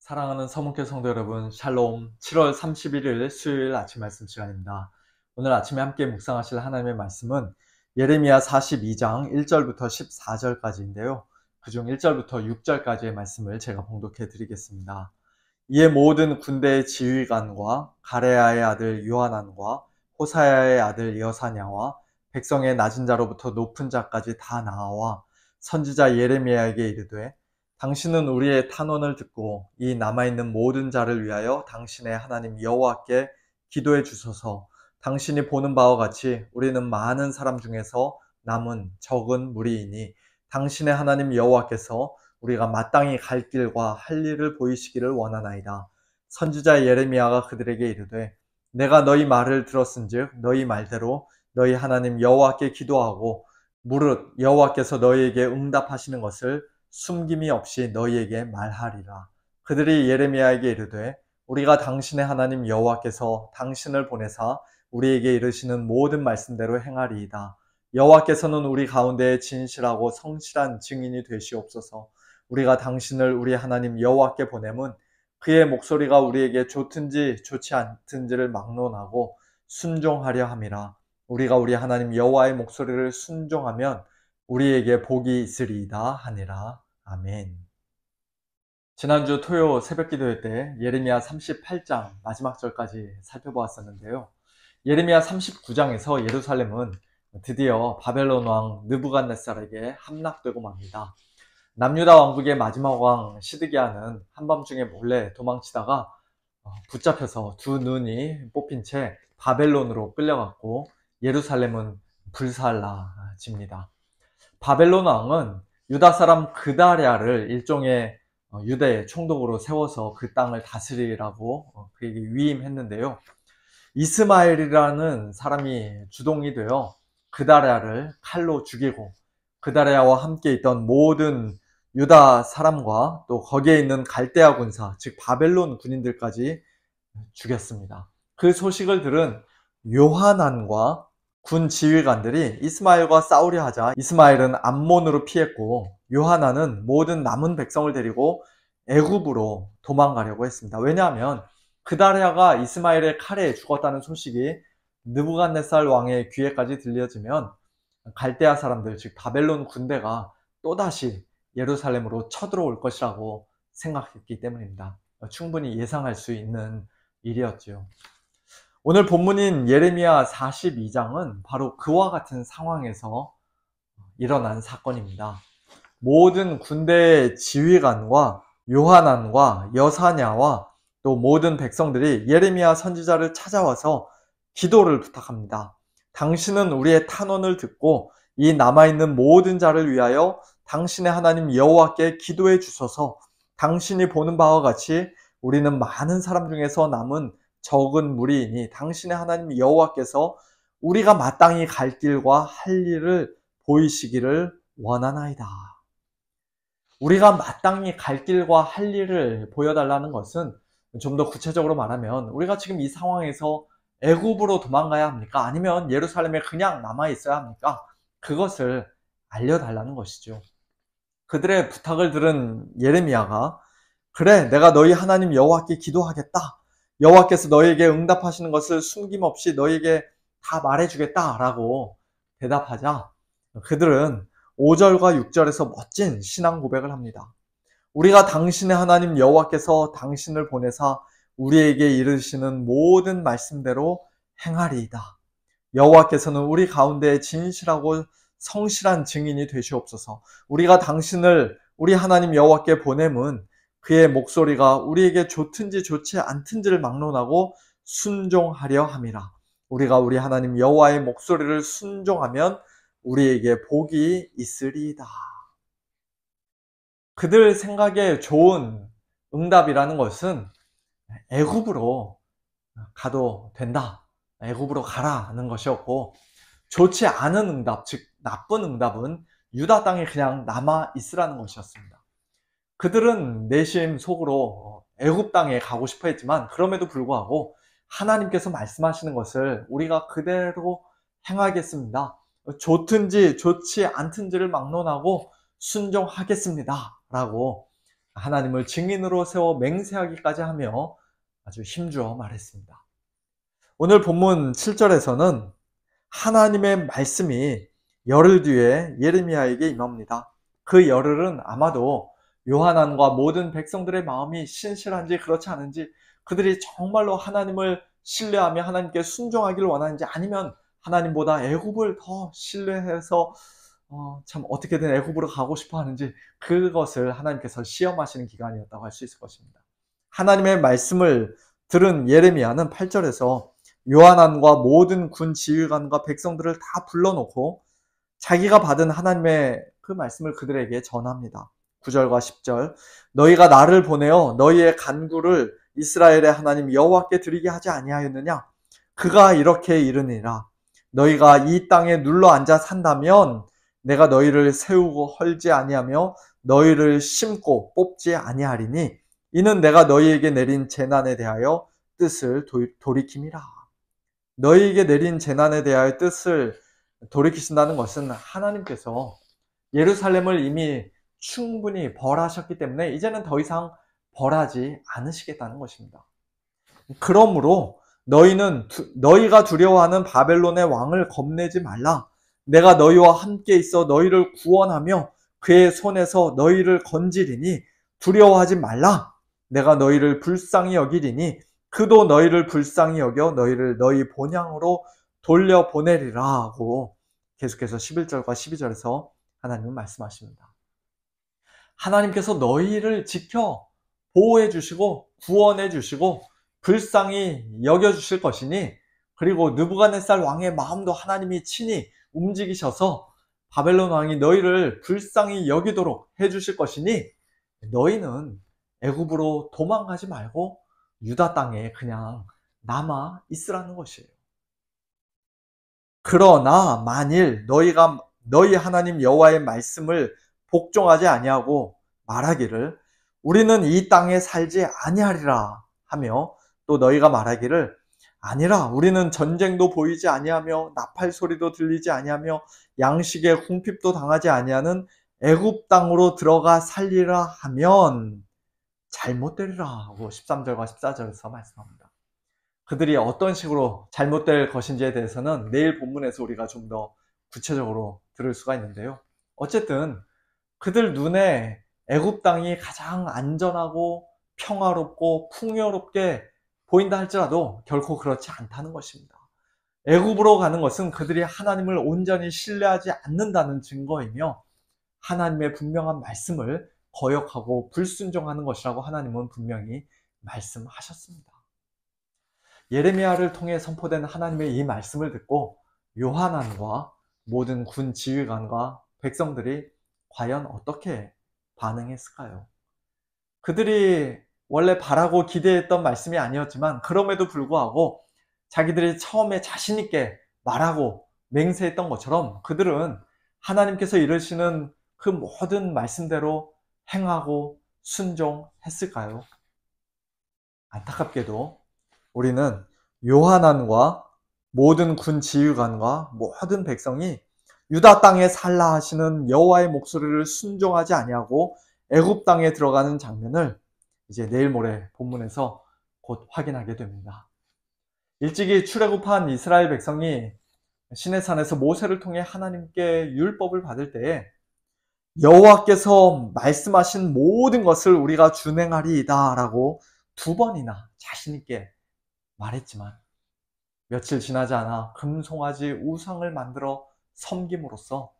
사랑하는 서문교 성도 여러분, 샬롬. 7월 31일 수요일 아침 말씀 시간입니다. 오늘 아침에 함께 묵상하실 하나님의 말씀은 예레미야 42장 1절부터 14절까지인데요. 그중 1절부터 6절까지의 말씀을 제가 봉독해 드리겠습니다. 이에 모든 군대의 지휘관과 가레야의 아들 요하난과 호사야의 아들 여사냐와 백성의 낮은 자로부터 높은 자까지 다 나와 선지자 예레미야에게 이르되, 당신은 우리의 탄원을 듣고 이 남아있는 모든 자를 위하여 당신의 하나님 여호와께 기도해 주소서. 당신이 보는 바와 같이 우리는 많은 사람 중에서 남은 적은 무리이니 당신의 하나님 여호와께서 우리가 마땅히 갈 길과 할 일을 보이시기를 원하나이다. 선지자 예레미야가 그들에게 이르되, 내가 너희 말을 들었은즉 너희 말대로 너희 하나님 여호와께 기도하고 무릇 여호와께서 너희에게 응답하시는 것을 숨김이 없이 너희에게 말하리라. 그들이 예레미야에게 이르되, 우리가 당신의 하나님 여호와께서 당신을 보내사 우리에게 이르시는 모든 말씀대로 행하리이다. 여호와께서는 우리 가운데에 진실하고 성실한 증인이 되시옵소서. 우리가 당신을 우리 하나님 여호와께 보냄은 그의 목소리가 우리에게 좋든지 좋지 않든지를 막론하고 순종하려 함이라. 우리가 우리 하나님 여호와의 목소리를 순종하면 우리에게 복이 있으리이다 하니라. 아멘. 지난주 토요 새벽 기도회 때 예레미야 38장 마지막 절까지 살펴보았었는데요. 예레미야 39장에서 예루살렘은 드디어 바벨론 왕 느부갓네살에게 함락되고 맙니다. 남유다 왕국의 마지막 왕 시드기야는 한밤중에 몰래 도망치다가 붙잡혀서 두 눈이 뽑힌 채 바벨론으로 끌려갔고 예루살렘은 불살라집니다. 바벨론 왕은 유다 사람 그다랴를 일종의 유대의 총독으로 세워서 그 땅을 다스리라고 그에게 위임했는데요. 이스마엘이라는 사람이 주동이 되어 그다랴를 칼로 죽이고 그다랴와 함께 있던 모든 유다 사람과 또 거기에 있는 갈대아 군사, 즉 바벨론 군인들까지 죽였습니다. 그 소식을 들은 요하난과 군 지휘관들이 이스마엘과 싸우려 하자 이스마엘은 암몬으로 피했고 요하난은 모든 남은 백성을 데리고 애굽으로 도망가려고 했습니다. 왜냐하면 그다랴가 이스마엘의 칼에 죽었다는 소식이 느부갓네살 왕의 귀에까지 들려지면 갈대아 사람들, 즉 바벨론 군대가 또다시 예루살렘으로 쳐들어올 것이라고 생각했기 때문입니다. 충분히 예상할 수 있는 일이었죠. 오늘 본문인 예레미야 42장은 바로 그와 같은 상황에서 일어난 사건입니다. 모든 군대의 지휘관과 요하난과 여사냐와 또 모든 백성들이 예레미야 선지자를 찾아와서 기도를 부탁합니다. 당신은 우리의 탄원을 듣고 이 남아있는 모든 자를 위하여 당신의 하나님 여호와께 기도해 주소서. 당신이 보는 바와 같이 우리는 많은 사람 중에서 남은 적은 무리이니 당신의 하나님 여호와께서 우리가 마땅히 갈 길과 할 일을 보이시기를 원하나이다. 우리가 마땅히 갈 길과 할 일을 보여달라는 것은 좀 더 구체적으로 말하면 우리가 지금 이 상황에서 애굽으로 도망가야 합니까? 아니면 예루살렘에 그냥 남아 있어야 합니까? 그것을 알려달라는 것이죠. 그들의 부탁을 들은 예레미야가, 그래, 내가 너희 하나님 여호와께 기도하겠다. 여호와께서 너희에게 응답하시는 것을 숨김없이 너희에게 다 말해주겠다라고 대답하자 그들은 5절과 6절에서 멋진 신앙 고백을 합니다. 우리가 당신의 하나님 여호와께서 당신을 보내사 우리에게 이르시는 모든 말씀대로 행하리이다. 여호와께서는 우리 가운데 진실하고 성실한 증인이 되시옵소서. 우리가 당신을 우리 하나님 여호와께 보냄은 그의 목소리가 우리에게 좋든지 좋지 않든지를 막론하고 순종하려 함이라. 우리가 우리 하나님 여호와의 목소리를 순종하면 우리에게 복이 있으리이다. 그들 생각에 좋은 응답이라는 것은 애굽으로 가도 된다, 애굽으로 가라는 것이었고, 좋지 않은 응답, 즉 나쁜 응답은 유다 땅에 그냥 남아 있으라는 것이었습니다. 그들은 내심 속으로 애굽 땅에 가고 싶어 했지만 그럼에도 불구하고 하나님께서 말씀하시는 것을 우리가 그대로 행하겠습니다. 좋든지 좋지 않든지를 막론하고 순종하겠습니다 라고 하나님을 증인으로 세워 맹세하기까지 하며 아주 힘주어 말했습니다. 오늘 본문 7절에서는 하나님의 말씀이 열흘 뒤에 예레미야에게 임합니다. 그 열흘은 아마도 요한안과 모든 백성들의 마음이 신실한지 그렇지 않은지, 그들이 정말로 하나님을 신뢰하며 하나님께 순종하기를 원하는지, 아니면 하나님보다 애굽을 더 신뢰해서 참 어떻게든 애굽으로 가고 싶어 하는지, 그것을 하나님께서 시험하시는 기간이었다고 할 수 있을 것입니다. 하나님의 말씀을 들은 예레미야는 8절에서 요한안과 모든 군 지휘관과 백성들을 다 불러놓고 자기가 받은 하나님의 그 말씀을 그들에게 전합니다. 9절과 10절, 너희가 나를 보내어 너희의 간구를 이스라엘의 하나님 여호와께 드리게 하지 아니하였느냐? 그가 이렇게 이르니라. 너희가 이 땅에 눌러 앉아 산다면 내가 너희를 세우고 헐지 아니하며 너희를 심고 뽑지 아니하리니 이는 내가 너희에게 내린 재난에 대하여 뜻을 돌이킴이라. 너희에게 내린 재난에 대하여 뜻을 돌이키신다는 것은 하나님께서 예루살렘을 이미 충분히 벌하셨기 때문에 이제는 더 이상 벌하지 않으시겠다는 것입니다. 그러므로 너희가 두려워하는 바벨론의 왕을 겁내지 말라. 내가 너희와 함께 있어 너희를 구원하며 그의 손에서 너희를 건지리니 두려워하지 말라. 내가 너희를 불쌍히 여기리니 그도 너희를 불쌍히 여겨 너희를 너희 본향으로 돌려보내리라 하고 계속해서 11절과 12절에서 하나님은 말씀하십니다. 하나님께서 너희를 지켜 보호해 주시고 구원해 주시고 불쌍히 여겨 주실 것이니, 그리고 느부갓네살 왕의 마음도 하나님이 친히 움직이셔서 바벨론 왕이 너희를 불쌍히 여기도록 해 주실 것이니 너희는 애굽으로 도망가지 말고 유다 땅에 그냥 남아 있으라는 것이에요. 그러나 만일 너희가 너희 하나님 여호와의 말씀을 복종하지 아니하고 말하기를 우리는 이 땅에 살지 아니하리라 하며, 또 너희가 말하기를 아니라 우리는 전쟁도 보이지 아니하며 나팔 소리도 들리지 아니하며 양식의 궁핍도 당하지 아니하는 애굽 땅으로 들어가 살리라 하면 잘못되리라 하고 13절과 14절에서 말씀합니다. 그들이 어떤 식으로 잘못될 것인지에 대해서는 내일 본문에서 우리가 좀 더 구체적으로 들을 수가 있는데요. 어쨌든 그들 눈에 애굽 땅이 가장 안전하고 평화롭고 풍요롭게 보인다 할지라도 결코 그렇지 않다는 것입니다. 애굽으로 가는 것은 그들이 하나님을 온전히 신뢰하지 않는다는 증거이며 하나님의 분명한 말씀을 거역하고 불순종하는 것이라고 하나님은 분명히 말씀하셨습니다. 예레미야를 통해 선포된 하나님의 이 말씀을 듣고 요한안과 모든 군 지휘관과 백성들이 과연 어떻게 반응했을까요? 그들이 원래 바라고 기대했던 말씀이 아니었지만 그럼에도 불구하고 자기들이 처음에 자신 있게 말하고 맹세했던 것처럼 그들은 하나님께서 이르시는 그 모든 말씀대로 행하고 순종했을까요? 안타깝게도 우리는 요한안과 모든 군 지휘관과 모든 백성이 유다 땅에 살라 하시는 여호와의 목소리를 순종하지 아니하고 애굽 땅에 들어가는 장면을 이제 내일 모레 본문에서 곧 확인하게 됩니다. 일찍이 출애굽한 이스라엘 백성이 시내산에서 모세를 통해 하나님께 율법을 받을 때에 여호와께서 말씀하신 모든 것을 우리가 준행하리이다 라고 2번이나 자신 있게 말했지만 며칠 지나지 않아 금송아지 우상을 만들어 섬김으로써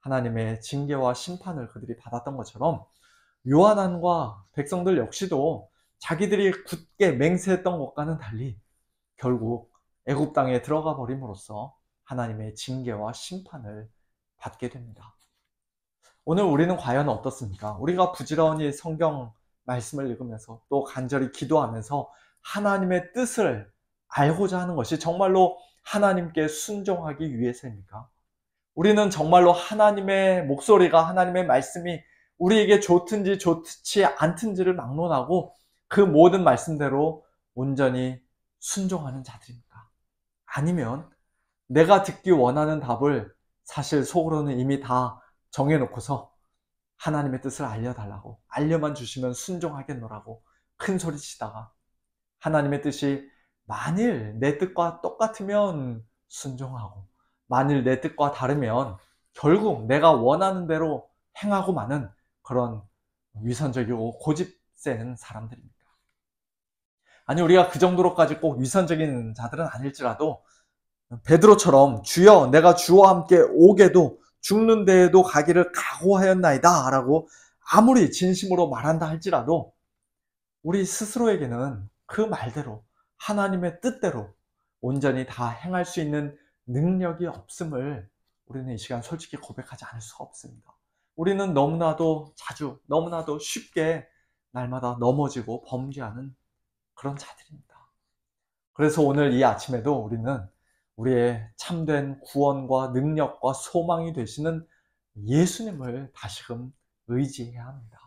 하나님의 징계와 심판을 그들이 받았던 것처럼 요한안과 백성들 역시도 자기들이 굳게 맹세했던 것과는 달리 결국 애굽 땅에 들어가 버림으로써 하나님의 징계와 심판을 받게 됩니다. 오늘 우리는 과연 어떻습니까? 우리가 부지런히 성경 말씀을 읽으면서 또 간절히 기도하면서 하나님의 뜻을 알고자 하는 것이 정말로 하나님께 순종하기 위해서입니까? 우리는 정말로 하나님의 목소리가, 하나님의 말씀이 우리에게 좋든지 좋지 않든지를 막론하고 그 모든 말씀대로 온전히 순종하는 자들입니까? 아니면 내가 듣기 원하는 답을 사실 속으로는 이미 다 정해놓고서 하나님의 뜻을 알려달라고, 알려만 주시면 순종하겠노라고 큰 소리 치다가 하나님의 뜻이 만일 내 뜻과 똑같으면 순종하고, 만일 내 뜻과 다르면 결국 내가 원하는 대로 행하고 마는 그런 위선적이고 고집센 사람들입니다. 아니, 우리가 그 정도로까지 꼭 위선적인 자들은 아닐지라도 베드로처럼 주여 내가 주와 함께 오게도 죽는 데에도 가기를 각오하였나이다 라고 아무리 진심으로 말한다 할지라도 우리 스스로에게는 그 말대로 하나님의 뜻대로 온전히 다 행할 수 있는 능력이 없음을 우리는 이 시간 솔직히 고백하지 않을 수가 없습니다. 우리는 너무나도 자주, 너무나도 쉽게 날마다 넘어지고 범죄하는 그런 자들입니다. 그래서 오늘 이 아침에도 우리는 우리의 참된 구원과 능력과 소망이 되시는 예수님을 다시금 의지해야 합니다.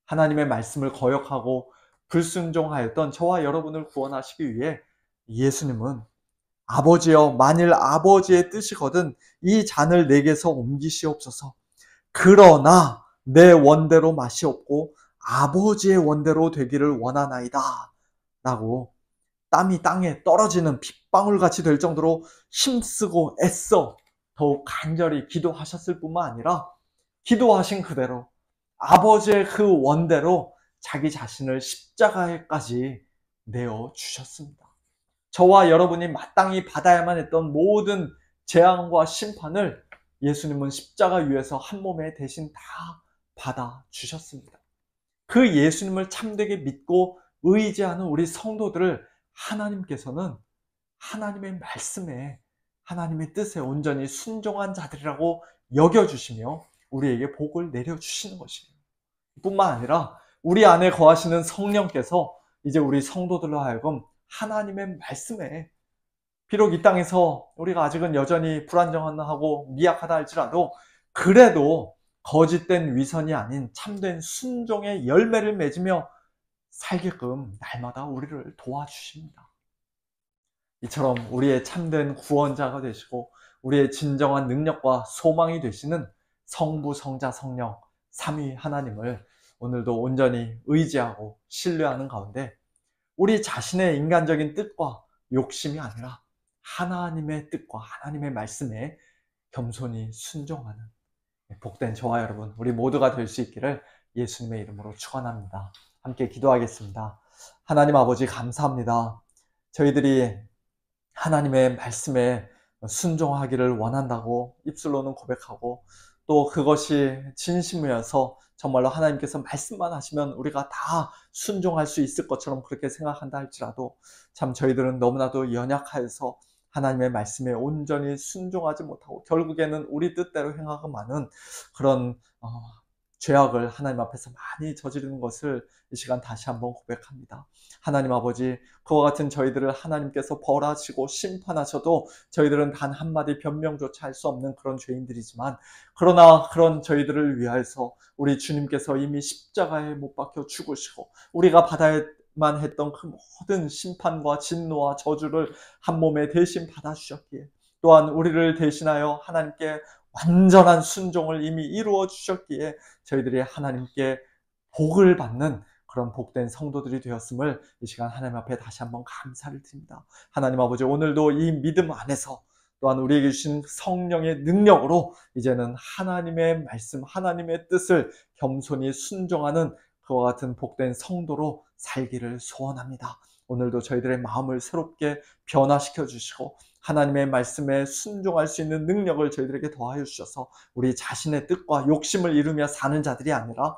하나님의 말씀을 거역하고 불순종하였던 저와 여러분을 구원하시기 위해 예수님은 아버지여 만일 아버지의 뜻이거든 이 잔을 내게서 옮기시옵소서. 그러나 내 원대로 마시옵고 아버지의 원대로 되기를 원하나이다 라고 땀이 땅에 떨어지는 빗방울같이 될 정도로 힘쓰고 애써 더욱 간절히 기도하셨을 뿐만 아니라 기도하신 그대로 아버지의 그 원대로 자기 자신을 십자가에까지 내어주셨습니다. 저와 여러분이 마땅히 받아야만 했던 모든 재앙과 심판을 예수님은 십자가 위에서 한 몸에 대신 다 받아주셨습니다. 그 예수님을 참되게 믿고 의지하는 우리 성도들을 하나님께서는 하나님의 말씀에, 하나님의 뜻에 온전히 순종한 자들이라고 여겨주시며 우리에게 복을 내려주시는 것입니다. 뿐만 아니라 우리 안에 거하시는 성령께서 이제 우리 성도들로 하여금 하나님의 말씀에, 비록 이 땅에서 우리가 아직은 여전히 불안정하고 미약하다 할지라도 그래도 거짓된 위선이 아닌 참된 순종의 열매를 맺으며 살게끔 날마다 우리를 도와주십니다. 이처럼 우리의 참된 구원자가 되시고 우리의 진정한 능력과 소망이 되시는 성부, 성자, 성령 삼위 하나님을 오늘도 온전히 의지하고 신뢰하는 가운데 우리 자신의 인간적인 뜻과 욕심이 아니라 하나님의 뜻과 하나님의 말씀에 겸손히 순종하는 복된 저와 여러분, 우리 모두가 될 수 있기를 예수님의 이름으로 축원합니다. 함께 기도하겠습니다. 하나님 아버지 감사합니다. 저희들이 하나님의 말씀에 순종하기를 원한다고 입술로는 고백하고 또 그것이 진심이어서 정말로 하나님께서 말씀만 하시면 우리가 다 순종할 수 있을 것처럼 그렇게 생각한다 할지라도 참 저희들은 너무나도 연약하여서 하나님의 말씀에 온전히 순종하지 못하고 결국에는 우리 뜻대로 행하고 마는 그런 죄악을 하나님 앞에서 많이 저지르는 것을 이 시간 다시 한번 고백합니다. 하나님 아버지, 그와 같은 저희들을 하나님께서 벌하시고 심판하셔도 저희들은 단 한마디 변명조차 할 수 없는 그런 죄인들이지만 그러나 그런 저희들을 위하여서 우리 주님께서 이미 십자가에 못 박혀 죽으시고 우리가 받아야만 했던 그 모든 심판과 진노와 저주를 한 몸에 대신 받아주셨기에 또한 우리를 대신하여 하나님께 완전한 순종을 이미 이루어 주셨기에 저희들이 하나님께 복을 받는 그런 복된 성도들이 되었음을 이 시간 하나님 앞에 다시 한번 감사를 드립니다. 하나님 아버지, 오늘도 이 믿음 안에서 또한 우리에게 주신 성령의 능력으로 이제는 하나님의 말씀, 하나님의 뜻을 겸손히 순종하는 그와 같은 복된 성도로 살기를 소원합니다. 오늘도 저희들의 마음을 새롭게 변화시켜 주시고 하나님의 말씀에 순종할 수 있는 능력을 저희들에게 더하여 주셔서 우리 자신의 뜻과 욕심을 이루며 사는 자들이 아니라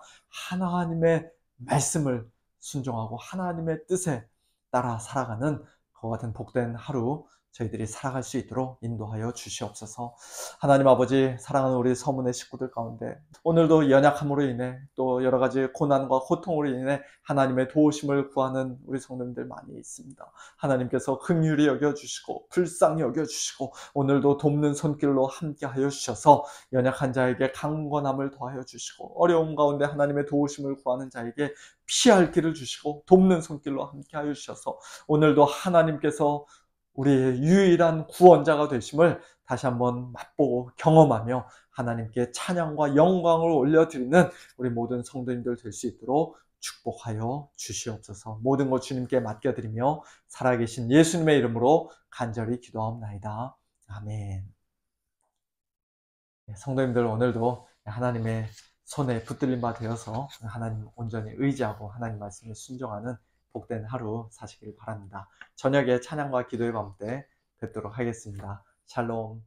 하나님의 말씀을 순종하고 하나님의 뜻에 따라 살아가는 그와 같은 복된 하루 저희들이 살아갈 수 있도록 인도하여 주시옵소서. 하나님 아버지, 사랑하는 우리 서문의 식구들 가운데 오늘도 연약함으로 인해 또 여러 가지 고난과 고통으로 인해 하나님의 도우심을 구하는 우리 성도님들 많이 있습니다. 하나님께서 긍휼히 여겨주시고 불쌍히 여겨주시고 오늘도 돕는 손길로 함께하여 주셔서 연약한 자에게 강건함을 더하여 주시고 어려움 가운데 하나님의 도우심을 구하는 자에게 피할 길을 주시고 돕는 손길로 함께하여 주셔서 오늘도 하나님께서 우리의 유일한 구원자가 되심을 다시 한번 맛보고 경험하며 하나님께 찬양과 영광을 올려드리는 우리 모든 성도님들 될 수 있도록 축복하여 주시옵소서. 모든 것 주님께 맡겨드리며 살아계신 예수님의 이름으로 간절히 기도하옵나이다. 아멘. 성도님들, 오늘도 하나님의 손에 붙들린 바 되어서 하나님 온전히 의지하고 하나님 말씀에 순종하는 복된 하루 사시길 바랍니다. 저녁에 찬양과 기도의 밤 때 뵙도록 하겠습니다. 샬롬.